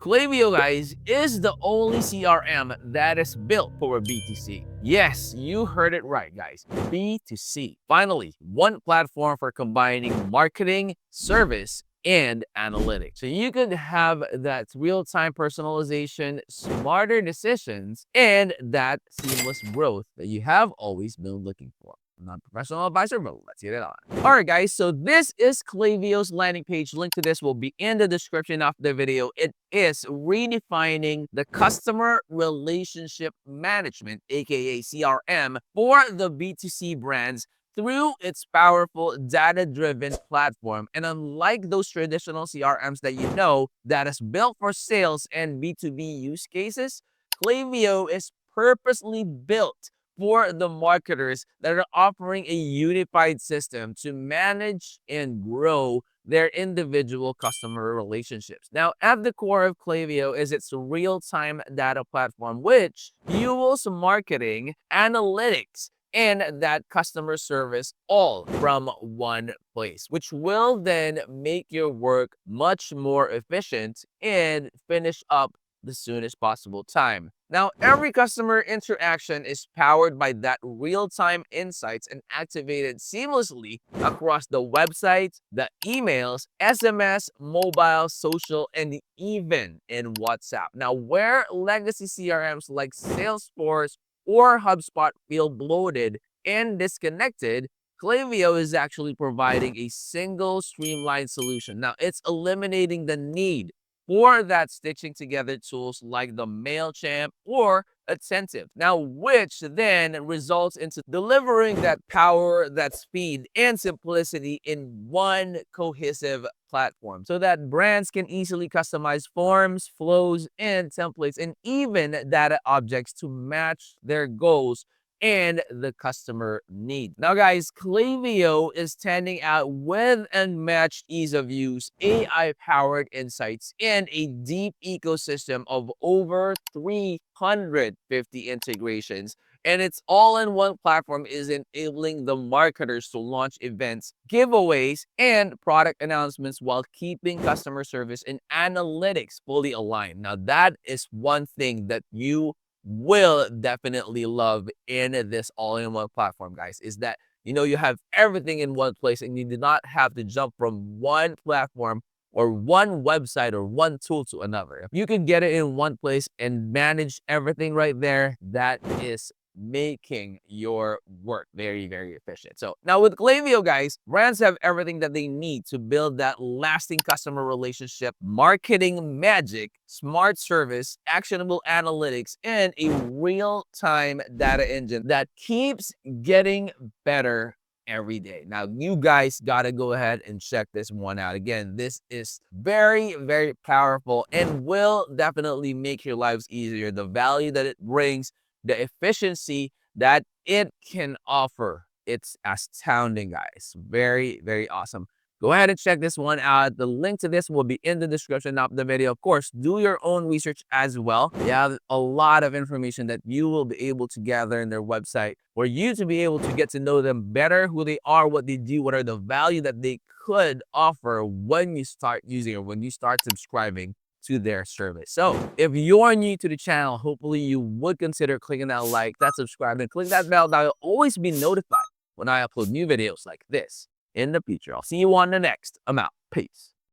Klaviyo, guys, is the only CRM that is built for B2C. Yes, you heard it right, guys. B2C. Finally, one platform for combining marketing, service, and analytics. So you could have that real-time personalization, smarter decisions, and that seamless growth that you have always been looking for. I'm not a professional advisor, but let's get it on. All right, guys, so this is Klaviyo's landing page. Link to this will be in the description of the video. It is redefining the customer relationship management, aka CRM, for the B2C brands through its powerful data-driven platform. And unlike those traditional CRMs that you know that is built for sales and B2B use cases, Klaviyo is purposely built for the marketers that are offering a unified system to manage and grow their individual customer relationships. Now, at the core of Klaviyo is its real-time data platform, which fuels marketing, analytics, and that customer service all from one place, which will then make your work much more efficient and finish up the soonest possible time. Now, every customer interaction is powered by that real-time insights and activated seamlessly across the website, the emails, SMS, mobile, social, and even in WhatsApp. Now, where legacy CRMs like Salesforce or HubSpot feel bloated and disconnected, Klaviyo is actually providing a single streamlined solution. Now, it's eliminating the need for that stitching together tools like the Mailchimp or Attentive. Now, which then results into delivering that power, that speed, and simplicity in one cohesive platform so that brands can easily customize forms, flows, and templates, and even data objects to match their goals and the customer need. Now, guys, Klaviyo is standing out with unmatched ease of use, AI-powered insights, and a deep ecosystem of over 350 integrations. And its all-in-one platform is enabling the marketers to launch events, giveaways, and product announcements while keeping customer service and analytics fully aligned. Now, that is one thing that you will definitely love in this all-in-one platform, guys, is that you have everything in one place and you do not have to jump from one platform or one website or one tool to another. If you can get it in one place and manage everything right there, that is making your work very, very efficient. So now with Klaviyo, guys, brands have everything that they need to build that lasting customer relationship, marketing magic, smart service, actionable analytics, and a real-time data engine that keeps getting better every day. Now, you guys got to go ahead and check this one out. Again, this is very, very powerful and will definitely make your lives easier. The value that it brings, the efficiency that it can offer, it's astounding, guys. Very, very awesome. Go ahead and check this one out. The link to this will be in the description of the video. Of course, do your own research as well. They have a lot of information that you will be able to gather in their website for you to be able to get to know them better, who they are, what they do, what are the value that they could offer when you start using or when you start subscribing to their service. So if you're new to the channel, hopefully you would consider clicking that like, that subscribe, and click that bell. Now you'll always be notified when I upload new videos like this in the future. I'll see you on the next. I'm out. Peace.